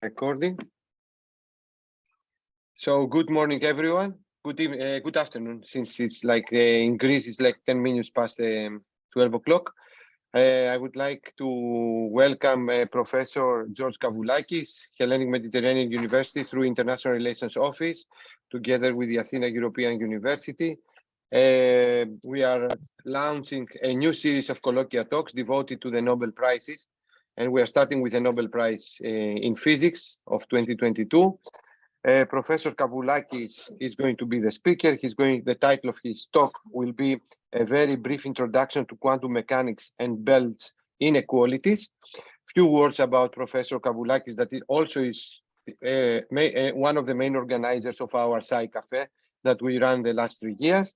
Recording. So good morning, everyone. Good afternoon, since it's like in Greece, it's like 10 minutes past 12 o'clock. I would like to welcome Professor George Kavoulakis, Hellenic Mediterranean University through International Relations Office, together with the Athena European University. We are launching a new series of colloquial talks devoted to the Nobel Prizes. And we are starting with the Nobel Prize in Physics of 2022. Professor Kavoulakis is going to be the speaker. The title of his talk will be a very brief introduction to quantum mechanics and Bell's inequalities. Few words about Professor Kavoulakis, that he also is one of the main organizers of our Sci Cafe that we ran the last 3 years.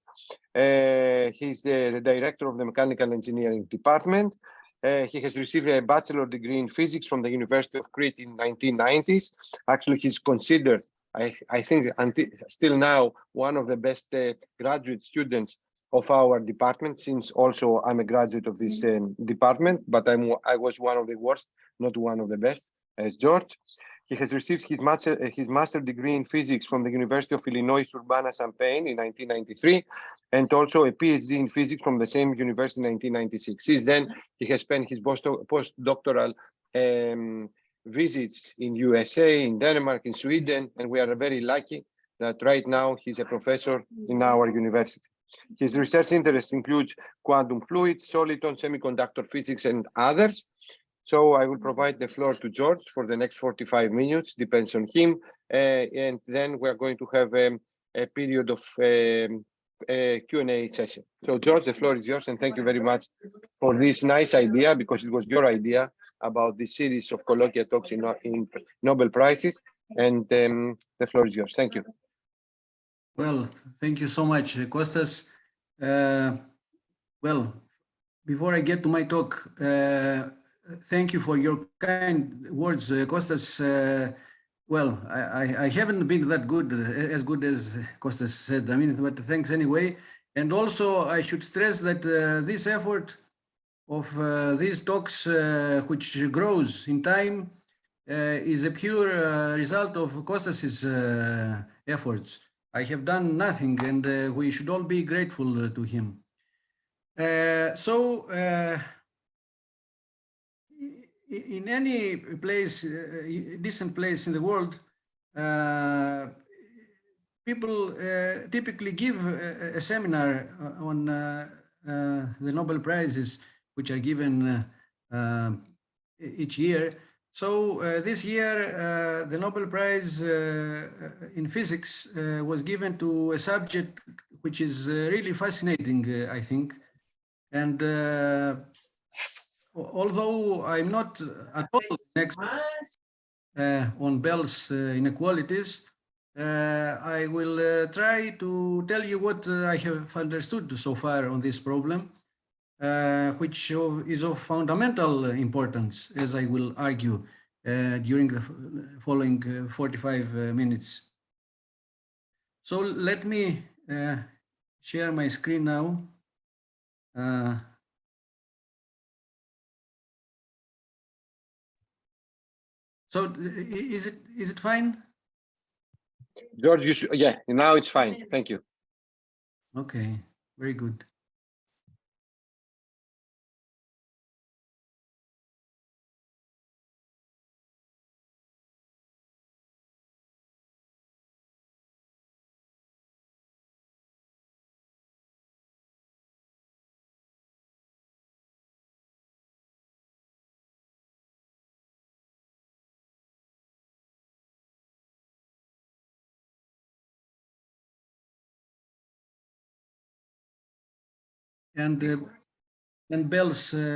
He's the director of the Mechanical Engineering Department. He has received a bachelor degree in physics from the University of Crete in 1990s. Actually, he's considered, I think, still now, one of the best graduate students of our department, since also I'm a graduate of this department, but I was one of the worst, not one of the best, as George. He has received his master degree in physics from the University of Illinois Urbana-Champaign in 1993, and also a PhD in physics from the same university in 1996. Since then, he has spent his postdoctoral visits in USA, in Denmark, in Sweden, and we are very lucky that right now he's a professor in our university. His research interests include quantum fluids, soliton, semiconductor physics, and others. So I will provide the floor to George for the next 45 minutes, depends on him. And then we're going to have a period of Q&A session. So George, the floor is yours, and thank you very much for this nice idea, because it was your idea about this series of colloquial talks in Nobel Prizes. And the floor is yours. Thank you. Well, thank you so much, Kostas. Well, before I get to my talk, thank you for your kind words, Kostas. Well, I haven't been that good, as good as Kostas said. I mean, but thanks anyway. And also, I should stress that this effort of these talks, which grows in time, is a pure result of Kostas's efforts. I have done nothing, and we should all be grateful to him. In any place, decent place in the world, people typically give a seminar on the Nobel Prizes, which are given each year. So this year, the Nobel Prize in Physics was given to a subject which is really fascinating, I think. And although I'm not at all an expert on Bell's inequalities, I will try to tell you what I have understood so far on this problem, which is of fundamental importance, as I will argue during the following 45 minutes. So let me share my screen now. So is it fine? George, yeah, now it's fine. Thank you. Okay, very good. And Bell's can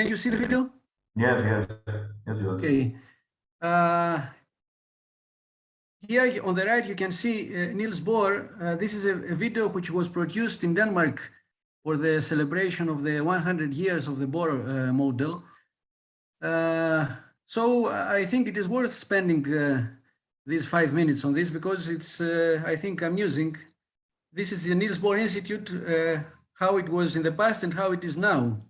you see the video? Yes. Okay. here on the right, you can see Niels Bohr. This is a video which was produced in Denmark for the celebration of the 100 years of the Bohr model. So I think it is worth spending these 5 minutes on this because it's, I think, amusing. This is the Niels Bohr Institute, how it was in the past and how it is now.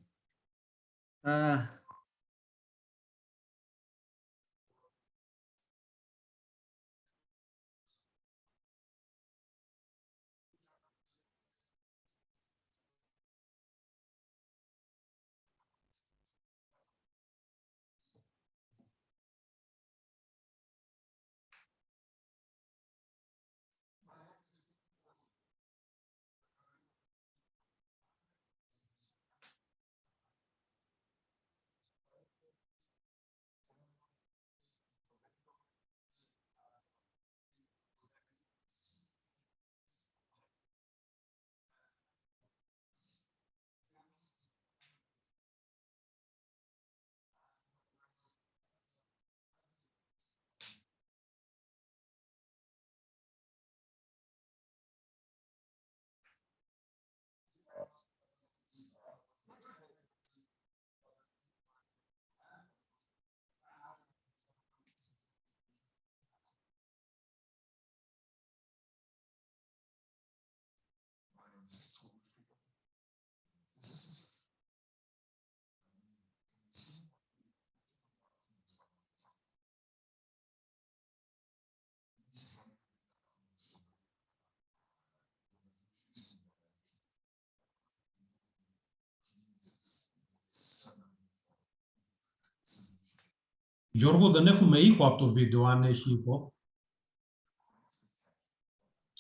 Γιώργο, δεν έχουμε ήχο από το βίντεο, αν έχει ήχο.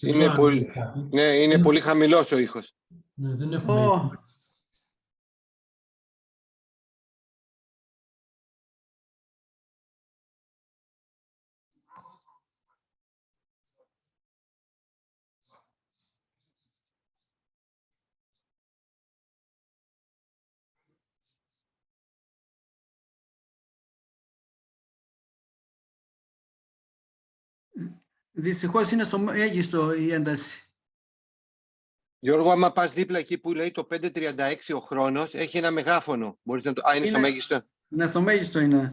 Είναι πολύ, ναι, είναι πολύ χαμηλός ο ήχος. Ναι, δεν έχουμε ήχο. Δυστυχώς είναι στο μέγιστο η ένταση. Γιώργο, άμα πας δίπλα εκεί που λέει το 536 ο χρόνος, έχει ένα μεγάφωνο. Μπορείς να το... Α, είναι στο μέγιστο. Ναι, στο μέγιστο είναι.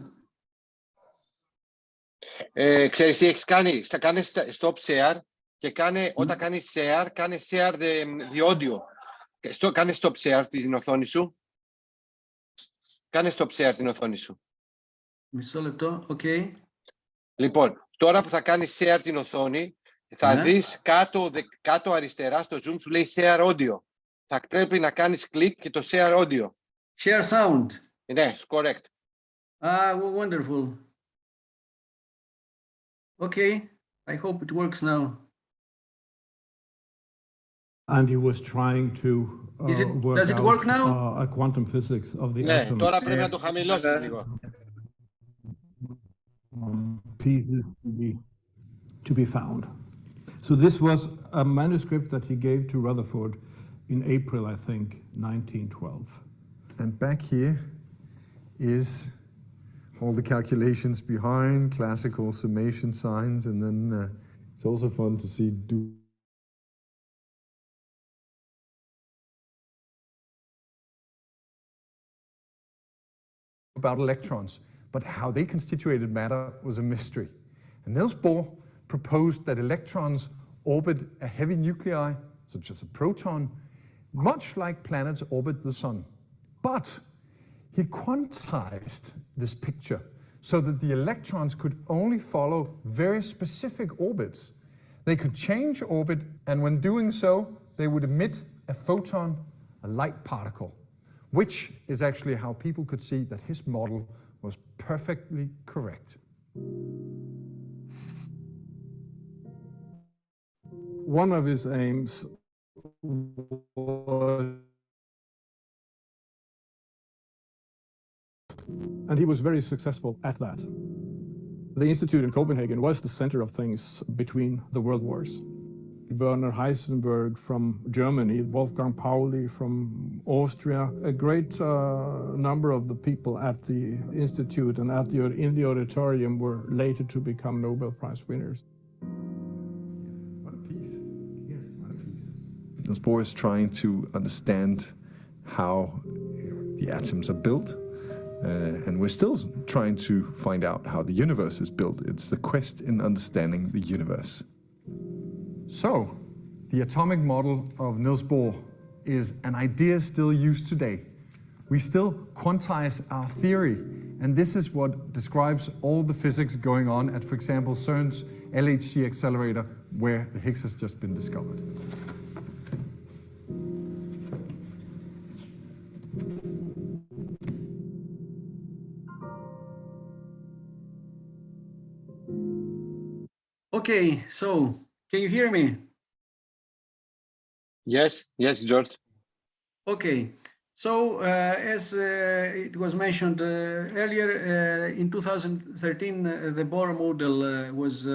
Ξέρεις τι έχεις κάνει. Θα κάνεις stop share και όταν κάνεις share, κάνε share the audio. Κάνε stop share την οθόνη σου. Κάνε stop share την οθόνη σου. Μισό λεπτό, οκ. Λοιπόν, τώρα που θα κάνεις share την οθόνη, θα δεις κάτω αριστερά στο Zoom σου λέει share audio. Θα πρέπει να κάνεις κλικ και το share audio. Share sound. Ναι, correct. Wonderful. Okay, I hope it works now. And he was trying to does it work now? A quantum physics of the Ναι, atom. τώρα πρέπει να το χαμηλώσεις λίγο. Pieces to be found. So this was a manuscript that he gave to Rutherford in April, I think, 1912. And back here is all the calculations behind, classical summation signs, and then it's also fun to see about electrons, but how they constituted matter was a mystery. And Niels Bohr proposed that electrons orbit a heavy nuclei, such as a proton, much like planets orbit the sun. But he quantized this picture so that the electrons could only follow very specific orbits. They could change orbit, and when doing so, they would emit a photon, a light particle, which is actually how people could see that his model was perfectly correct. One of his aims was, and he was very successful at that. The institute in Copenhagen was the center of things between the world wars. Werner Heisenberg from Germany, Wolfgang Pauli from Austria, a great number of the people at the institute and in the auditorium were later to become Nobel Prize winners. Niels Bohr is trying to understand how the atoms are built, and we're still trying to find out how the universe is built. It's the quest in understanding the universe. So, the atomic model of Niels Bohr is an idea still used today. We still quantize our theory, and this is what describes all the physics going on at, for example, CERN's LHC accelerator, where the Higgs has just been discovered. Okay, so can you hear me? Yes, yes, George. Okay, so as it was mentioned earlier, in 2013, the Bohr model was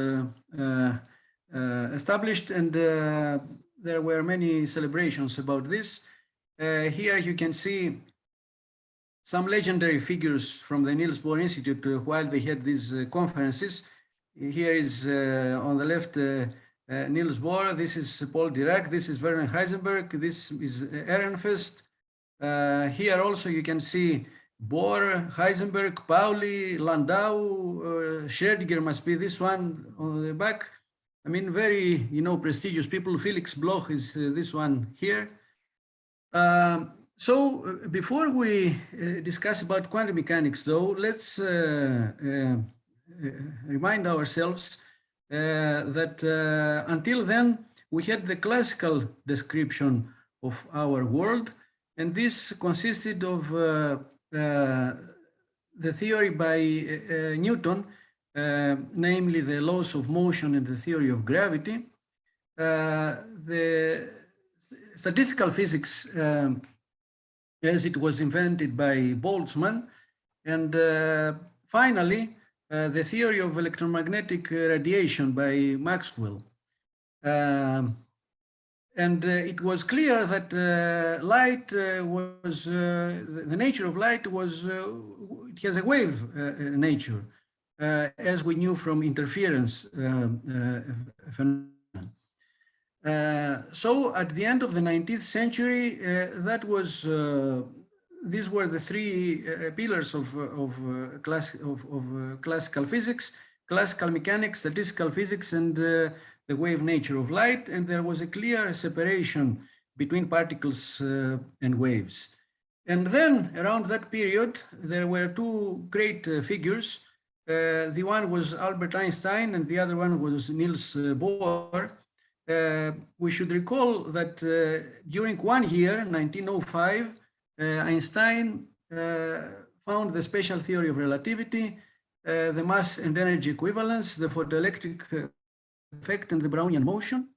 established, and there were many celebrations about this. Here you can see some legendary figures from the Niels Bohr Institute while they had these conferences. Here is on the left Niels Bohr, this is Paul Dirac, this is Werner Heisenberg, this is Ehrenfest. Here also you can see Bohr, Heisenberg, Pauli, Landau, Schrödinger must be this one on the back. I mean, very, prestigious people. Felix Bloch is this one here. So before we discuss about quantum mechanics, though, let's remind ourselves that until then, we had the classical description of our world, and this consisted of the theory by Newton, namely the laws of motion and the theory of gravity. The statistical physics as it was invented by Boltzmann, and finally, the theory of electromagnetic radiation by Maxwell. And it was clear that light was, the nature of light was, it has a wave nature, as we knew from interference phenomena. So at the end of the 19th century, that was, these were the three pillars of classical physics: classical mechanics, statistical physics, and the wave nature of light. And there was a clear separation between particles and waves. And then around that period, there were two great figures. The one was Albert Einstein and the other one was Niels Bohr. We should recall that during 1 year, 1905, Einstein found the special theory of relativity, the mass and energy equivalence, the photoelectric effect, and the Brownian motion,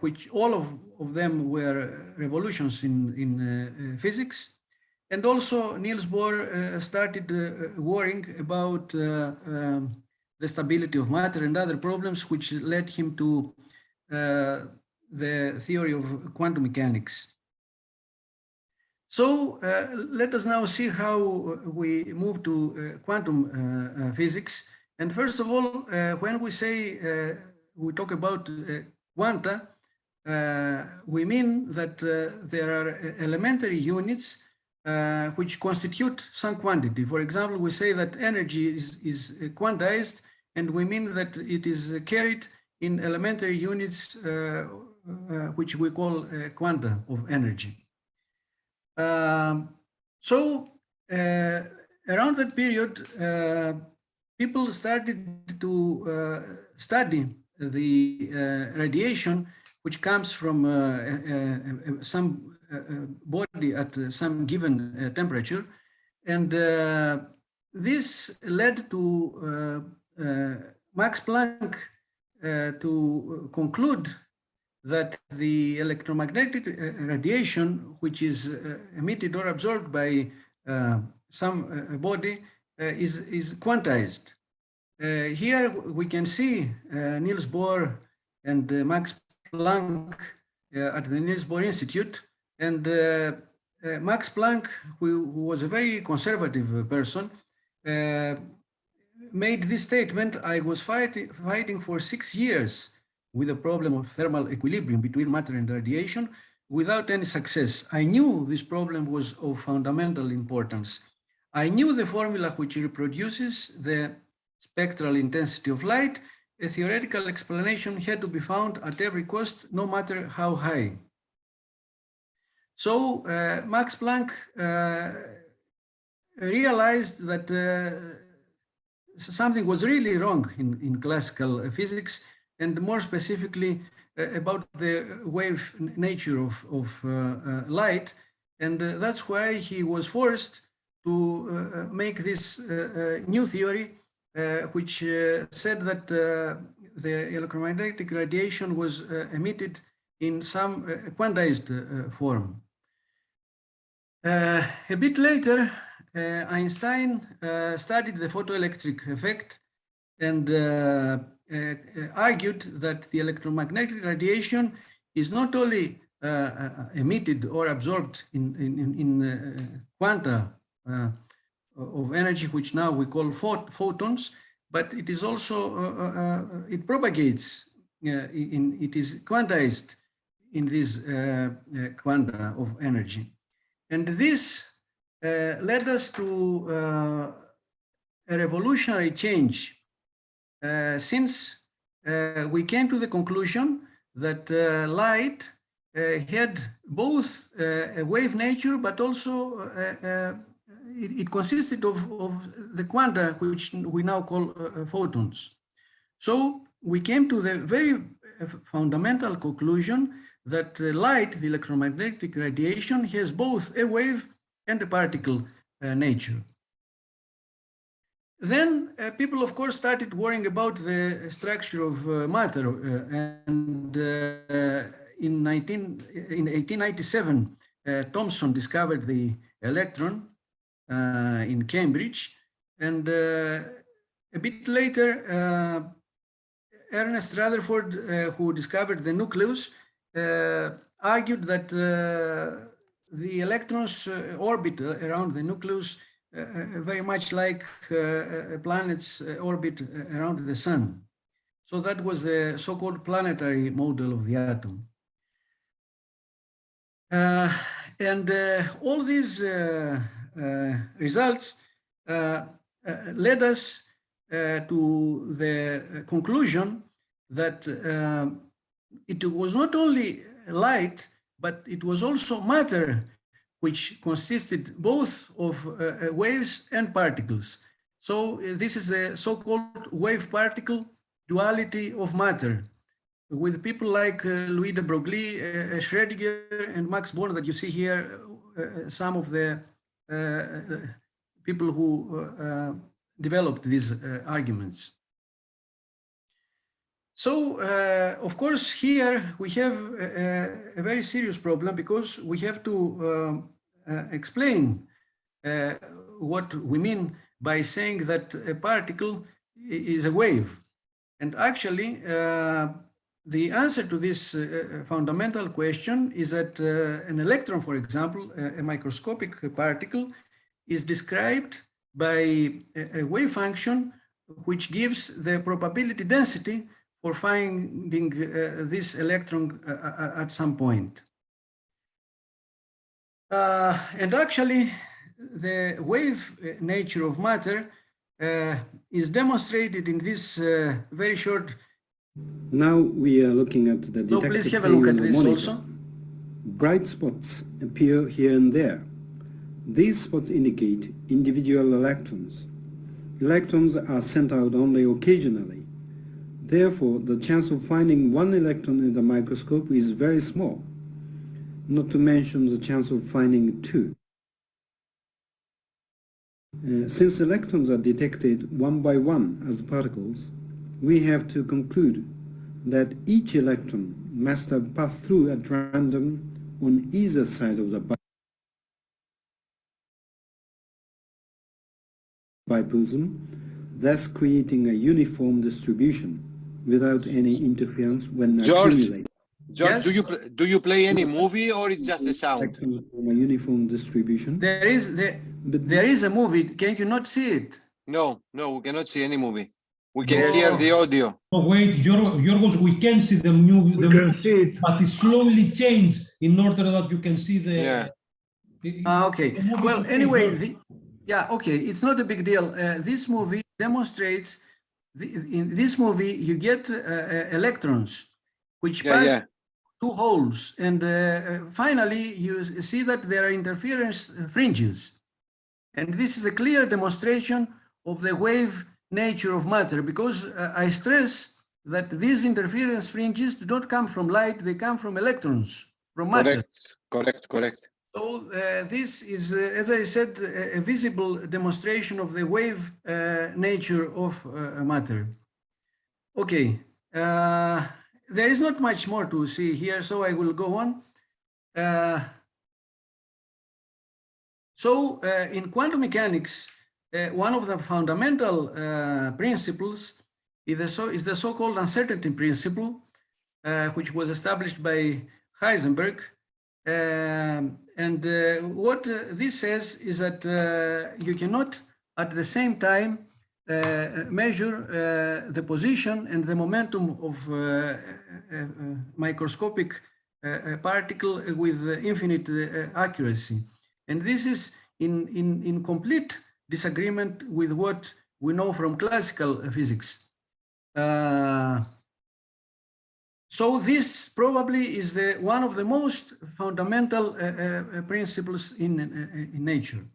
which all of them were revolutions in physics. And also Niels Bohr started worrying about the stability of matter and other problems, which led him to the theory of quantum mechanics. So let us now see how we move to quantum physics. And first of all, when we say we talk about quanta, we mean that there are elementary units which constitute some quantity. For example, we say that energy is quantized, and we mean that it is carried in elementary units which we call quanta of energy. So around that period, people started to study the radiation which comes from some body at some given temperature. And this led to Max Planck to conclude that the electromagnetic radiation, which is emitted or absorbed by some body, is quantized. Here we can see Niels Bohr and Max Planck at the Niels Bohr Institute. And Max Planck, who was a very conservative person, made this statement: I was fighting for 6 years with the problem of thermal equilibrium between matter and radiation without any success. I knew this problem was of fundamental importance. I knew the formula which reproduces the spectral intensity of light. A theoretical explanation had to be found at every cost, no matter how high. So Max Planck realized that something was really wrong in classical physics, and more specifically about the wave nature of light. And that's why he was forced to make this new theory, which said that the electromagnetic radiation was emitted in some quantized form. A bit later, Einstein studied the photoelectric effect and argued that the electromagnetic radiation is not only emitted or absorbed in quanta of energy, which now we call photons, but it is also, it propagates, it is quantized in these quanta of energy. And this led us to a revolutionary change, since we came to the conclusion that light had both a wave nature, but also it consisted of the quanta, which we now call photons. So we came to the very fundamental conclusion that light, the electromagnetic radiation, has both a wave and a particle nature. Then people, of course, started worrying about the structure of matter. And in 1897, Thomson discovered the electron in Cambridge. And a bit later, Ernest Rutherford, who discovered the nucleus, argued that the electrons orbit around the nucleus very much like a planet's orbit around the sun. So that was the so-called planetary model of the atom. And all these results led us to the conclusion that it was not only light, but it was also matter, which consisted both of waves and particles. So this is the so-called wave-particle duality of matter, with people like Louis de Broglie, Schrödinger, and Max Born that you see here, some of the people who developed these arguments. So, of course, here we have a very serious problem, because we have to explain what we mean by saying that a particle is a wave. And actually, the answer to this fundamental question is that an electron, for example, a microscopic particle, is described by a wave function which gives the probability density for finding this electron at some point. And actually, the wave nature of matter is demonstrated in this very short. Now we are looking at the detector. So please have a look at this also. Bright spots appear here and there. These spots indicate individual electrons. Electrons are sent out only occasionally. Therefore, the chance of finding one electron in the microscope is very small, not to mention the chance of finding two. Since electrons are detected one by one as particles, we have to conclude that each electron must have passed through at random on either side of the biprism, thus creating a uniform distribution without any interference when accumulated. George, Yes? do you play any movie, or it's just a sound? A uniform distribution. There is a movie. Can you not see it? No, we cannot see any movie. We can hear the audio. Oh, wait, Yorgos, we can see the movie, but it slowly changes in order that you can see the. Yeah. Okay. Well, anyway, okay, it's not a big deal. This movie demonstrates, in this movie, you get electrons, which pass two holes. And finally, you see that there are interference fringes. And this is a clear demonstration of the wave nature of matter, because I stress that these interference fringes do not come from light, they come from electrons, from matter. Correct. So this is, as I said, a visible demonstration of the wave nature of matter. Okay, there is not much more to see here, so I will go on. In quantum mechanics, one of the fundamental principles is the so-called uncertainty principle, which was established by Heisenberg. What this says is that you cannot at the same time measure the position and the momentum of microscopic particle with infinite accuracy. And this is in complete disagreement with what we know from classical physics. So this probably is one of the most fundamental principles in nature.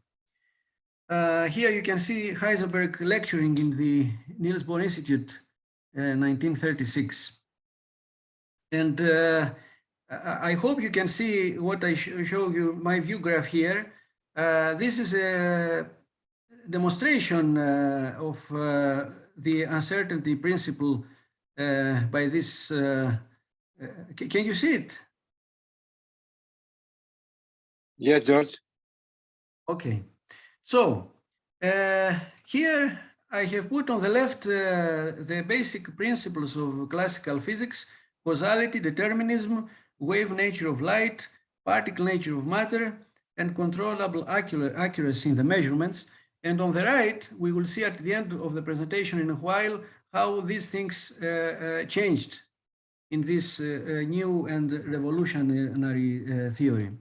Here you can see Heisenberg lecturing in the Niels Bohr Institute, 1936. And I hope you can see what I show you, my view graph here. This is a demonstration of the uncertainty principle by this. Can you see it? Yes, George. Okay. So here I have put on the left the basic principles of classical physics: causality, determinism, wave nature of light, particle nature of matter, and controllable accuracy in the measurements. And on the right, we will see at the end of the presentation in a while how these things changed in this new and revolutionary theory.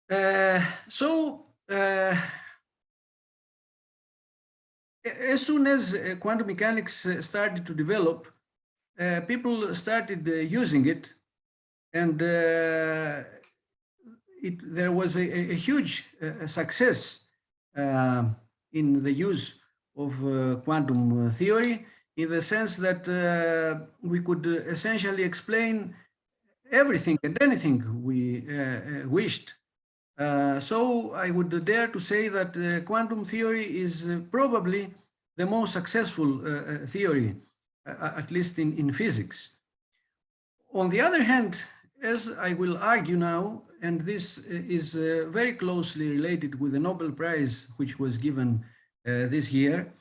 As soon as quantum mechanics started to develop, people started using it, and there was a huge success in the use of quantum theory, in the sense that we could essentially explain everything and anything we wished. So I would dare to say that quantum theory is probably the most successful theory, at least in physics. On the other hand, as I will argue now, and this is very closely related with the Nobel Prize, which was given this year,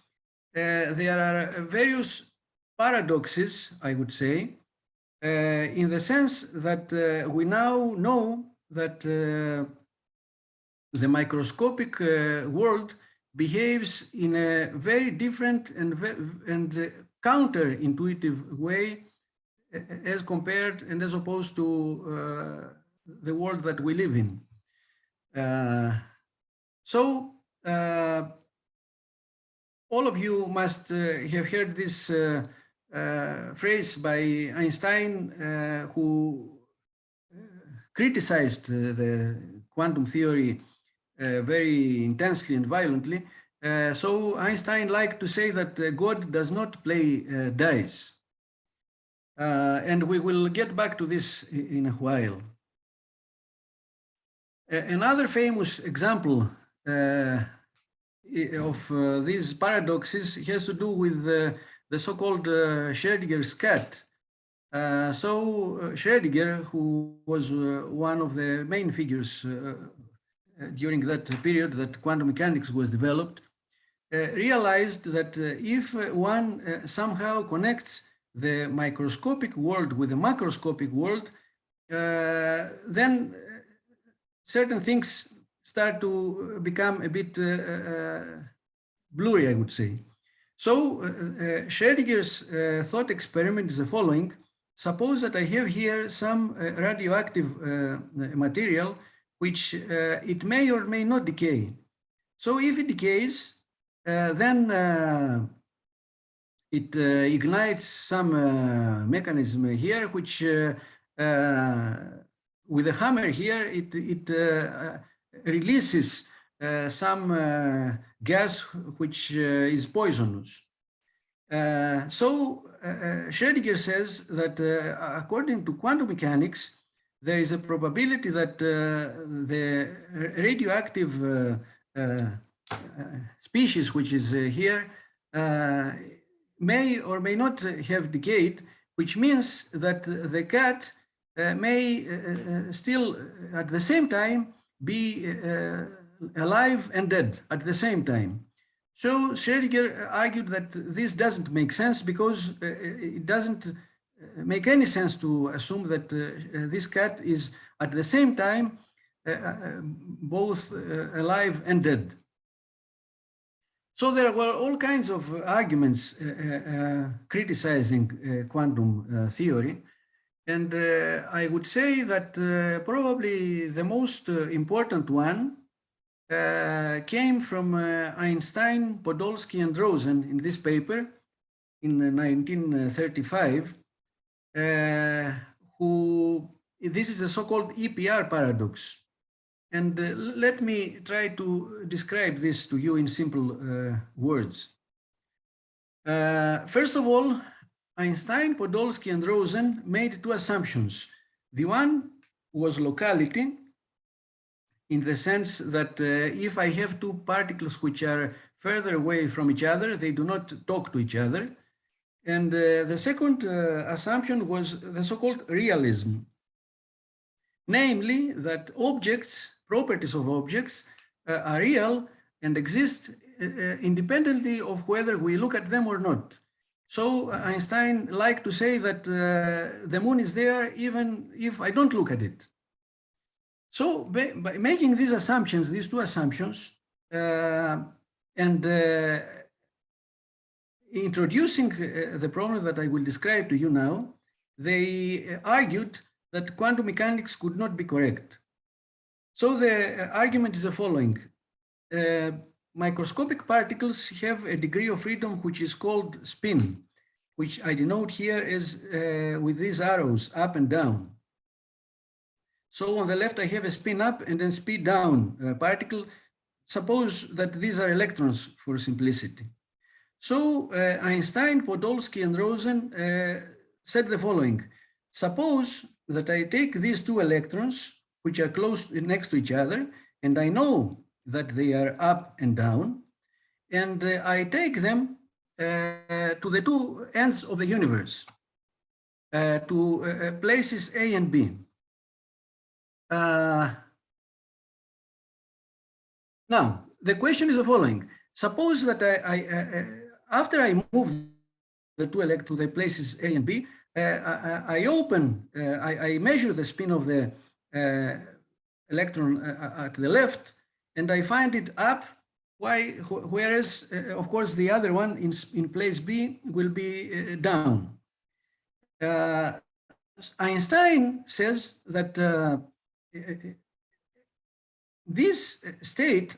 there are various paradoxes, I would say, in the sense that we now know that the microscopic world behaves in a very different and counterintuitive way as compared and as opposed to the world that we live in. All of you must have heard this phrase by Einstein, who criticized the quantum theory very intensely and violently. So Einstein liked to say that God does not play dice. And we will get back to this in a while. Another famous example of these paradoxes has to do with the so-called Schrödinger's cat. Schrödinger, who was one of the main figures during that period that quantum mechanics was developed, realized that if one somehow connects the microscopic world with the macroscopic world, then certain things start to become a bit blurry, I would say. So Schrödinger's thought experiment is the following. Suppose that I have here some radioactive material which it may or may not decay. So if it decays, then it ignites some mechanism here, which with a hammer here, it releases some gas which is poisonous. So Schrödinger says that according to quantum mechanics, there is a probability that the radioactive species which is here may or may not have decayed, which means that the cat may still at the same time be alive and dead at the same time. So Schrödinger argued that this doesn't make sense because it doesn't make any sense to assume that this cat is at the same time both alive and dead. So there were all kinds of arguments criticizing quantum theory. And I would say that probably the most important one came from Einstein, Podolsky, and Rosen in this paper in 1935, this is a so-called EPR paradox. And let me try to describe this to you in simple words. First of all, Einstein, Podolsky, and Rosen made two assumptions. The one was locality, in the sense that if I have two particles which are further away from each other, they do not talk to each other. And the second assumption was the so-called realism. Namely, that objects, properties of objects, are real and exist independently of whether we look at them or not. So Einstein liked to say that the moon is there even if I don't look at it. So by making these assumptions, these two assumptions, and introducing the problem that I will describe to you now, they argued that quantum mechanics could not be correct. So the argument is the following. Microscopic particles have a degree of freedom which is called spin, which I denote here as with these arrows up and down. So on the left, I have a spin up and then speed down particle. Suppose that these are electrons for simplicity. So Einstein, Podolsky, and Rosen said the following. Suppose that I take these two electrons, which are close next to each other, and I know that they are up and down, and I take them to the two ends of the universe, to places A and B. Now, the question is the following. Suppose that after I move the two electrons to the places A and B, I measure the spin of the electron at the left, and I find it up, whereas, of course, the other one in place B will be down. Einstein says that this state,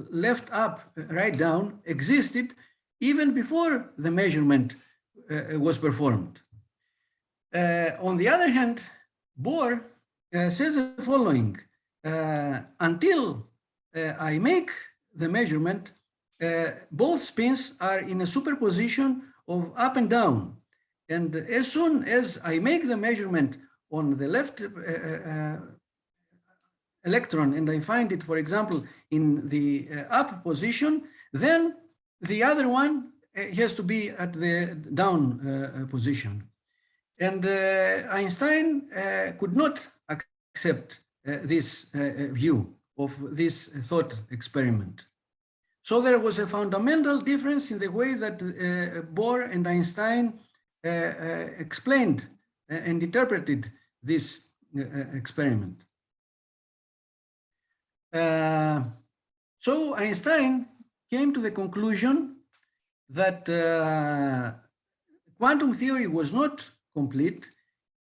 left up, right down, existed even before the measurement was performed. On the other hand, Bohr says the following. Until I make the measurement, both spins are in a superposition of up and down. And as soon as I make the measurement on the left electron and I find it, for example, in the up position, then the other one has to be at the down position. And Einstein could not accept this view of this thought experiment. So there was a fundamental difference in the way that Bohr and Einstein explained and interpreted this experiment. So Einstein came to the conclusion that quantum theory was not complete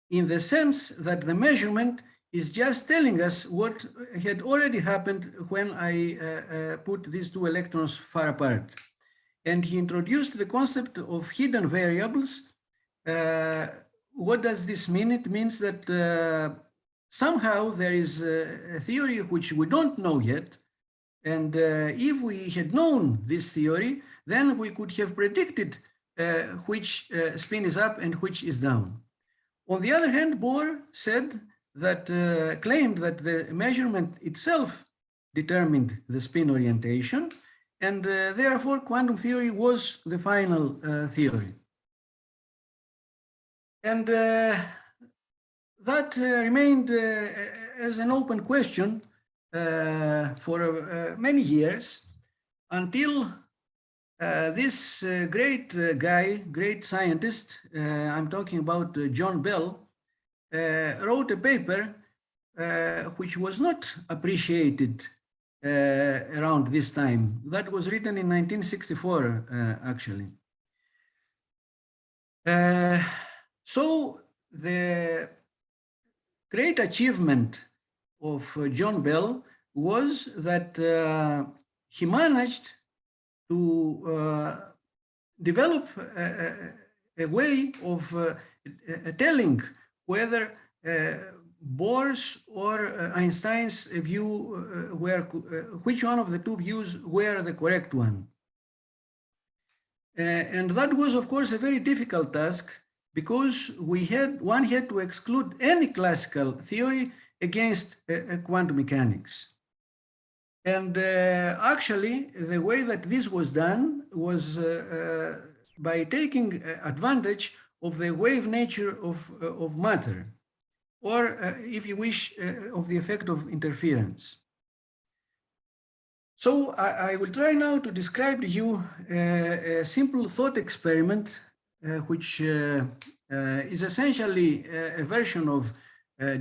in the sense that the measurement is just telling us what had already happened when I put these two electrons far apart. And he introduced the concept of hidden variables. What does this mean? It means that somehow there is a theory which we don't know yet. And if we had known this theory, then we could have predicted which spin is up and which is down. On the other hand, Bohr said that claimed that the measurement itself determined the spin orientation, and therefore quantum theory was the final theory. And that remained as an open question for many years until this great guy, great scientist, I'm talking about John Bell, wrote a paper which was not appreciated around this time. That was written in 1964, actually. So the great achievement of John Bell was that he managed to develop a way of telling whether Bohr's or Einstein's view were, which one of the two views were the correct one. And that was, of course, a very difficult task because one had to exclude any classical theory against quantum mechanics. And actually, the way that this was done was by taking advantage of the wave nature of matter, or if you wish, of the effect of interference. So I will try now to describe to you a simple thought experiment, which is essentially a version of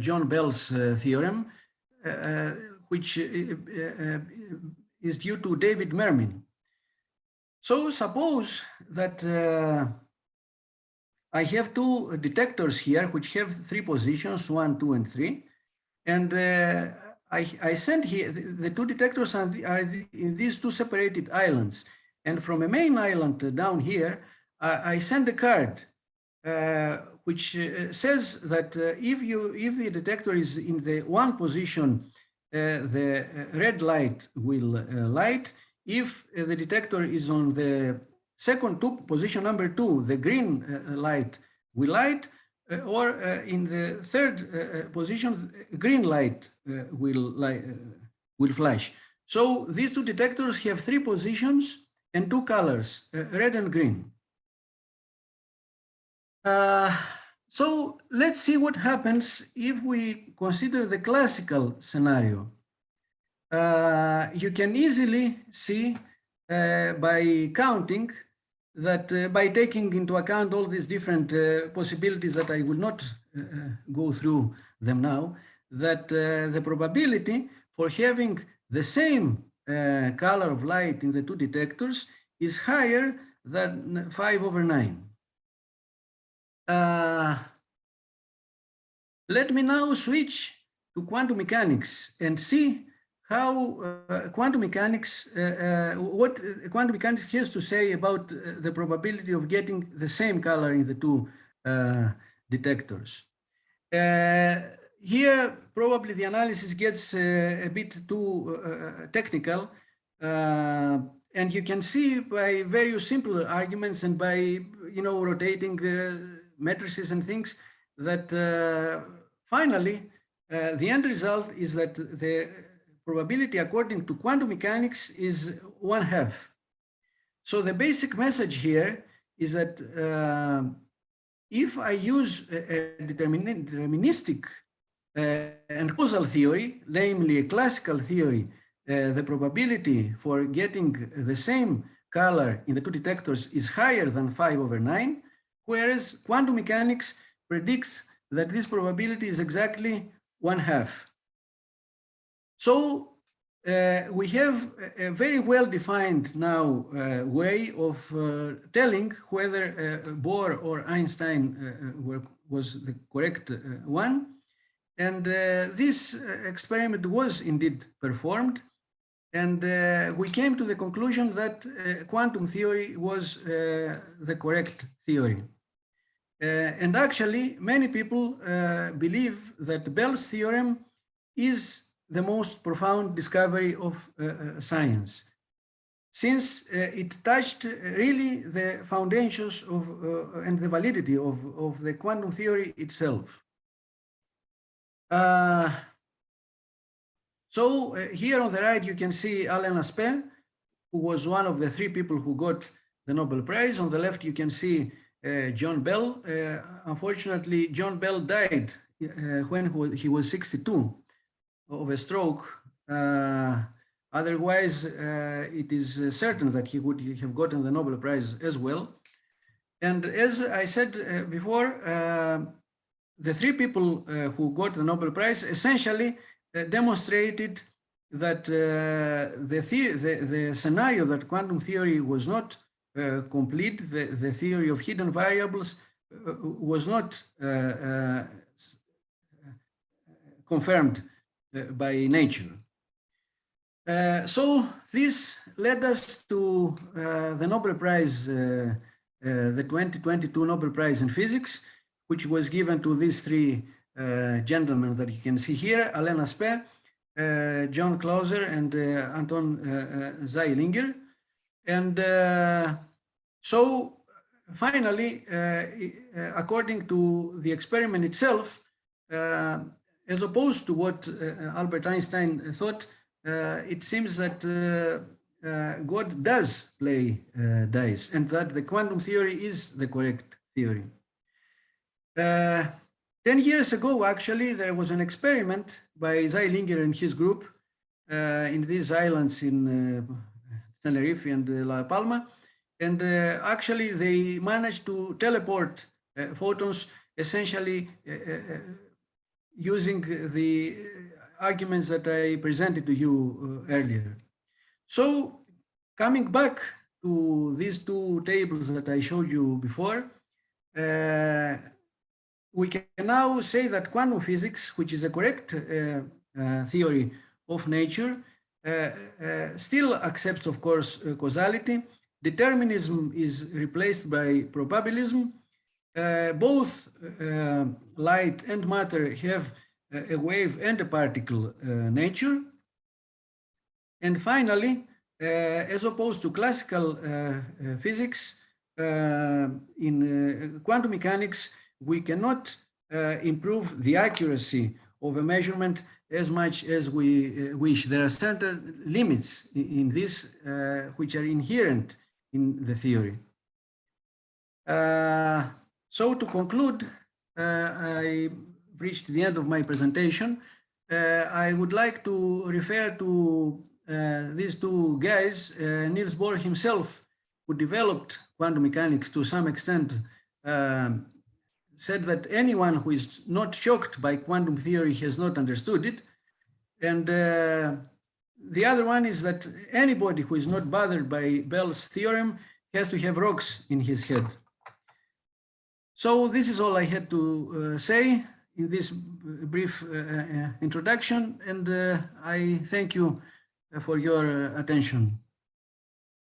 John Bell's theorem, which is due to David Mermin. So suppose that I have two detectors here, which have three positions, 1, 2, and 3. And I send here, the two detectors are in these two separated islands. And from a main island down here, I send a card, which says that if the detector is in the one position, the red light will light. If the detector is on the second position number 2, the green light will light, or in the third position, green light will flash. So these two detectors have 3 positions and 2 colors, red and green. So let's see what happens if we consider the classical scenario. You can easily see by counting that by taking into account all these different possibilities that I will not go through them now, that the probability for having the same color of light in the two detectors is higher than 5/9. Let me now switch to quantum mechanics and see how quantum mechanics, what quantum mechanics has to say about the probability of getting the same color in the two detectors. Here, probably the analysis gets a bit too technical, and you can see by various simple arguments and by rotating matrices and things that finally the end result is that the probability according to quantum mechanics is 1/2. So the basic message here is that if I use a deterministic and causal theory, namely a classical theory, the probability for getting the same color in the two detectors is higher than 5/9, whereas quantum mechanics predicts that this probability is exactly 1/2. So we have a very well-defined now way of telling whether Bohr or Einstein was the correct one. And this experiment was indeed performed. And we came to the conclusion that quantum theory was the correct theory. And actually, many people believe that Bell's theorem is the most profound discovery of science, since it touched really the foundations of and the validity of the quantum theory itself. So here on the right, you can see Alain Aspect, who was one of the three people who got the Nobel Prize. On the left, you can see John Bell. Unfortunately, John Bell died when he was 62 of a stroke. Otherwise, it is certain that he would have gotten the Nobel Prize as well. And as I said before, the three people who got the Nobel Prize essentially demonstrated that the scenario that quantum theory was not complete, the theory of hidden variables was not confirmed by nature. So this led us to the Nobel Prize, the 2022 Nobel Prize in Physics, which was given to these three gentlemen that you can see here, Alain Aspect, John Clauser, and Anton Zeilinger. And so finally, according to the experiment itself, as opposed to what Albert Einstein thought, it seems that God does play dice, and that the quantum theory is the correct theory. 10 years ago, actually, there was an experiment by Zeilinger and his group in these islands in Tenerife and La Palma. And actually, they managed to teleport photons essentially using the arguments that I presented to you earlier. So coming back to these two tables that I showed you before, we can now say that quantum physics, which is a correct theory of nature, still accepts, of course, causality. Determinism is replaced by probabilism. Both light and matter have a wave and a particle nature. And finally, as opposed to classical physics, in quantum mechanics, we cannot improve the accuracy of a measurement as much as we wish. There are certain limits in this which are inherent in the theory. So to conclude, I reached the end of my presentation. I would like to refer to these two guys. Niels Bohr himself, who developed quantum mechanics to some extent, said that anyone who is not shocked by quantum theory has not understood it. And the other one is that anybody who is not bothered by Bell's theorem has to have rocks in his head. So this is all I had to say in this brief introduction, and I thank you for your attention.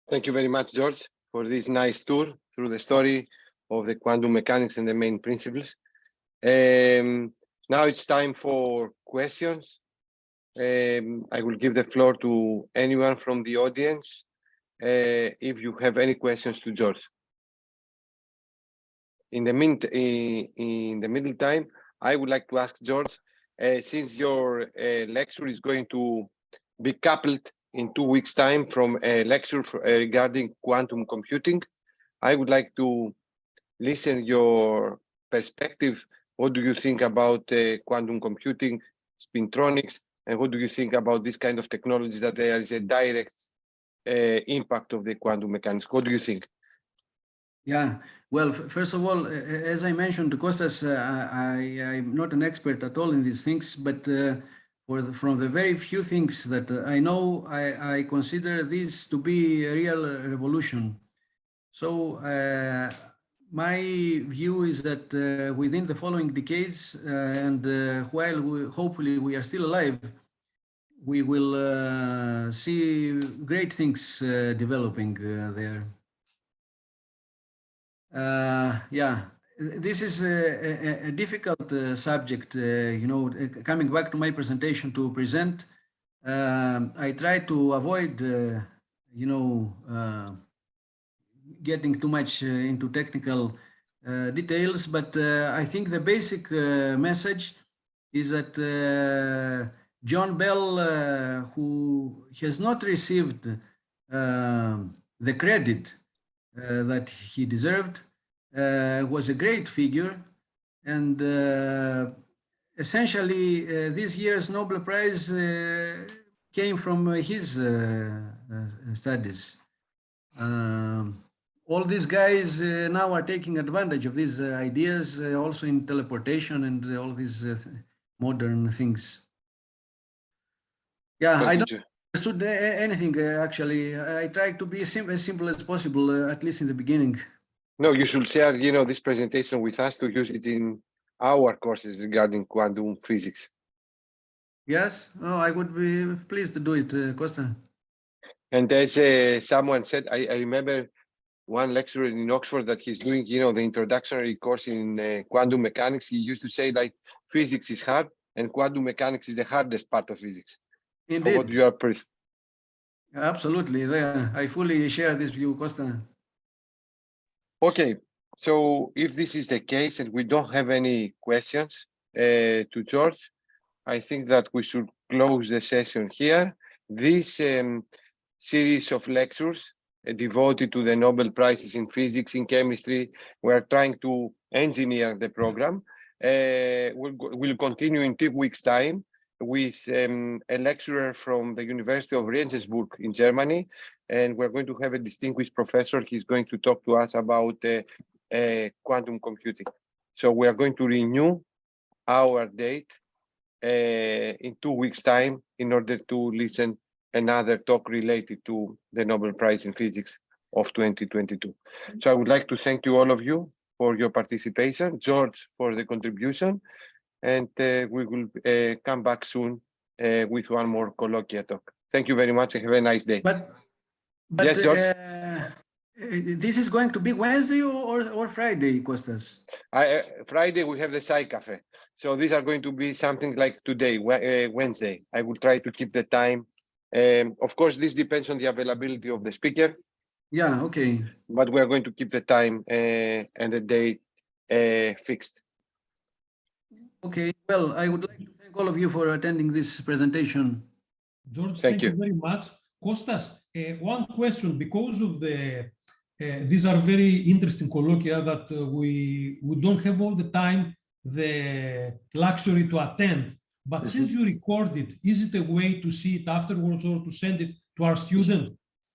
Thank you very much, George, for this nice tour through the story of the quantum mechanics and the main principles. Now it's time for questions. I will give the floor to anyone from the audience if you have any questions to George. In the middle time, I would like to ask George, since your lecture is going to be coupled in 2 weeks' time from a lecture regarding quantum computing, I would like to listen your perspective. What do you think about quantum computing, spintronics, and what do you think about this kind of technologies that there is a direct impact of the quantum mechanics? What do you think? Yeah, well, first of all, as I mentioned to Kostas, I'm not an expert at all in these things, but from the very few things that I know, I consider this to be a real revolution. So my view is that within the following decades, and while hopefully we are still alive, we will see great things developing there. Yeah, this is a difficult subject, coming back to my presentation to present. I try to avoid, getting too much into technical details, but I think the basic message is that John Bell, who has not received the credit that he deserved, was a great figure. And essentially, this year's Nobel Prize came from his studies. All these guys now are taking advantage of these ideas, also in teleportation and all these modern things. Yeah, I don't understood anything actually. I try to be as simple as possible, at least in the beginning. No, you should share, this presentation with us to use it in our courses regarding quantum physics. Yes, I would be pleased to do it, Costa. And as someone said, I remember one lecturer in Oxford that he's doing, the introductory course in quantum mechanics. He used to say like physics is hard and quantum mechanics is the hardest part of physics. Indeed. So what you are Absolutely, I fully share this view, Costa. Okay, so if this is the case and we don't have any questions to George, I think that we should close the session here. This series of lectures devoted to the Nobel Prizes in physics, in chemistry, we're trying to engineer the program. We'll continue in 2 weeks' time with a lecturer from the University of Regensburg in Germany, and we're going to have a distinguished professor. He's going to talk to us about quantum computing. So we are going to renew our date in 2 weeks' time in order to listen another talk related to the Nobel Prize in Physics of 2022. So I would like to thank you, all of you, for your participation, George for the contribution, and we will come back soon with one more colloquia talk. Thank you very much and have a nice day. But yes, George? This is going to be Wednesday or Friday, Kostas? Friday we have the Sci Cafe. So these are going to be something like today, Wednesday. I will try to keep the time. Of course, this depends on the availability of the speaker. Yeah, okay. But we are going to keep the time and the date fixed. Okay, well, I would like to thank all of you for attending this presentation. George, thank you very much. Kostas, one question, because of these are very interesting colloquia that we don't have all the time the luxury to attend. But since you record it, is it a way to see it afterwards or to send it to our students?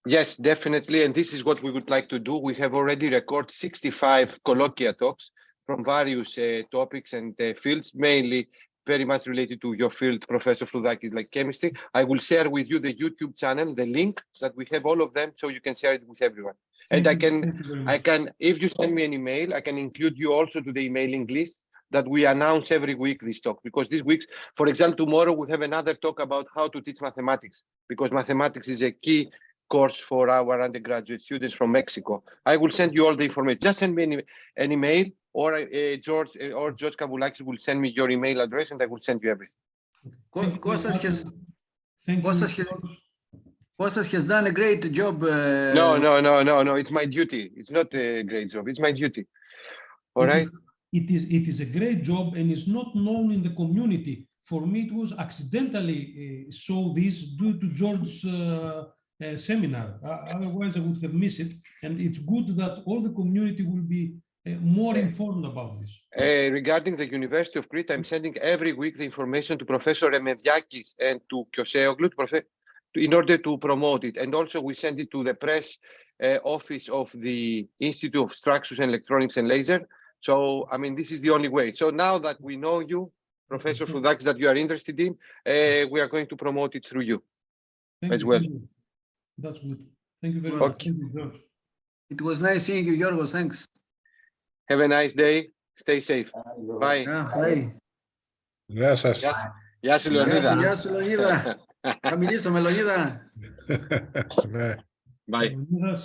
Yes, definitely. And this is what we would like to do. We have already recorded 65 colloquia talks from various topics and fields, mainly very much related to your field, Professor Kavoulakis, like chemistry. I will share with you the YouTube channel, the link that we have all of them, so you can share it with everyone. And I can, if you send me an email, I can include you also to the emailing list that we announce every week this talk, because this week, for example, tomorrow we have another talk about how to teach mathematics, because mathematics is a key course for our undergraduate students from Mexico. I will send you all the information. Just send me an email, or George Kavoulakis will send me your email address, and I will send you everything. Kostas has done a great job. No. It's my duty. It's not a great job. It's my duty. All right. It is a great job, and it's not known in the community. For me, it was accidentally saw this due to George's seminar. Otherwise, I would have missed it. And it's good that all the community will be more informed about this. Regarding the University of Crete, I'm sending every week the information to Professor Remediakis and to Kyoseoglu in order to promote it. And also we send it to the press office of the Institute of Structures and Electronics and Laser. So, I mean, this is the only way. So now that we know you, Professor Kavoulakis, that you are interested in, we are going to promote it through you as well. Thank you. That's good. Thank you very Well, much. Thank you, George. It was nice seeing you, Yorgos. Thanks. Have a nice day. Stay safe. Bye. Bye. Γεια σας. Γεια σου, Λεωνίδα. Γεια σου, Λεωνίδα. Θα μιλήσω με Λεωνίδα. Ναι. Bye. Leonidas.